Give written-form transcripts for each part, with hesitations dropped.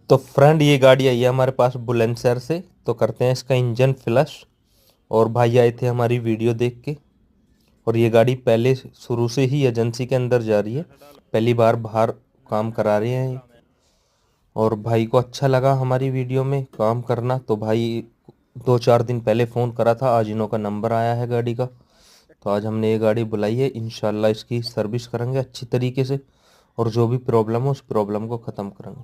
तो फ्रेंड ये गाड़ी आई है हमारे पास बुलंदशहर से। तो करते हैं इसका इंजन फ्लश। और भाई आए थे हमारी वीडियो देख के। और ये गाड़ी पहले शुरू से ही एजेंसी के अंदर जा रही है, पहली बार बाहर काम करा रहे हैं ये। और भाई को अच्छा लगा हमारी वीडियो में काम करना, तो भाई 2-4 दिन पहले फ़ोन करा था, आज इन्हों का नंबर आया है गाड़ी का। तो आज हमने ये गाड़ी बुलाई है, इंशाल्लाह इसकी सर्विस करेंगे अच्छी तरीके से और जो भी प्रॉब्लम हो उस प्रॉब्लम को ख़त्म करेंगे।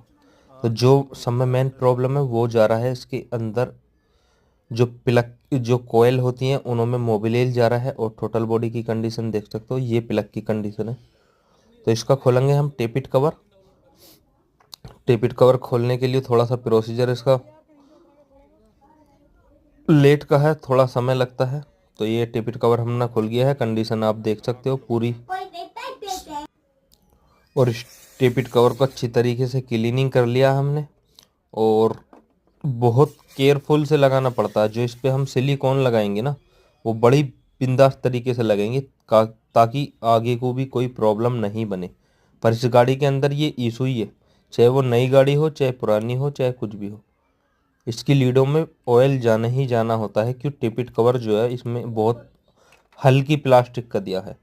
तो जो सब में मेन प्रॉब्लम है वो जा रहा है इसके अंदर, जो प्लग जो कोयल होती हैं उनों में मोबिल जा रहा है। और टोटल बॉडी की कंडीशन देख सकते हो, ये प्लग की कंडीशन है। तो इसका खोलेंगे हम टेपिट कवर। टेपिट कवर खोलने के लिए थोड़ा सा प्रोसीजर इसका लेट का है, थोड़ा समय लगता है। तो ये टेपिट कवर हमने खुल गया है, कंडीशन आप देख सकते हो पूरी। और इस टेपिट कवर को अच्छी तरीके से क्लीनिंग कर लिया हमने। और बहुत केयरफुल से लगाना पड़ता है, जो इस पे हम सिलिकॉन लगाएंगे ना वो बड़ी बिंदास तरीके से लगेंगे ताकि आगे को भी कोई प्रॉब्लम नहीं बने। पर इस गाड़ी के अंदर ये इशू ही है, चाहे वो नई गाड़ी हो चाहे पुरानी हो चाहे कुछ भी हो, इसकी लीडों में ऑयल जाना ही जाना होता है। क्यों टेपिट कवर जो है इसमें बहुत हल्की प्लास्टिक का दिया है।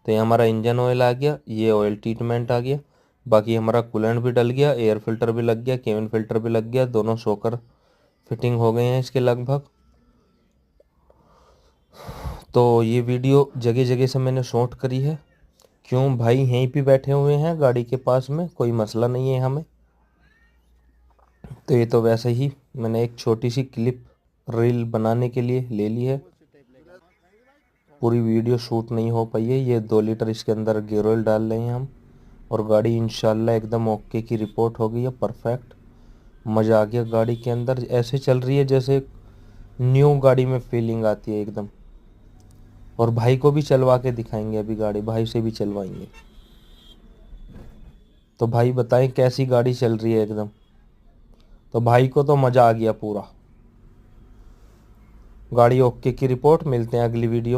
तो ये हमारा इंजन ऑयल आ गया, ये ऑयल ट्रीटमेंट आ गया, बाकी हमारा कूलेंट भी डल गया, एयर फिल्टर भी लग गया, केबिन फिल्टर भी लग गया, दोनों शॉकर फिटिंग हो गए हैं इसके लगभग। तो ये वीडियो जगह जगह से मैंने शॉट करी है, क्यों भाई यहीं पे बैठे हुए हैं गाड़ी के पास में, कोई मसला नहीं है हमें। तो ये तो वैसे ही मैंने एक छोटी सी क्लिप रील बनाने के लिए ले ली है, पूरी वीडियो शूट नहीं हो पाई है। ये 2 लीटर इसके अंदर गेयर ऑयल डाल रहे हैं हम। और गाड़ी इंशाल्लाह एकदम ओके की रिपोर्ट हो गई है, परफेक्ट। मज़ा आ गया गाड़ी के अंदर, ऐसे चल रही है जैसे न्यू गाड़ी में फीलिंग आती है एकदम। और भाई को भी चलवा के दिखाएंगे, अभी गाड़ी भाई से भी चलवाएंगे। तो भाई बताएं कैसी गाड़ी चल रही है एकदम। तो भाई को तो मज़ा आ गया पूरा। गाड़ी ओके की रिपोर्ट, मिलते हैं अगली वीडियो में।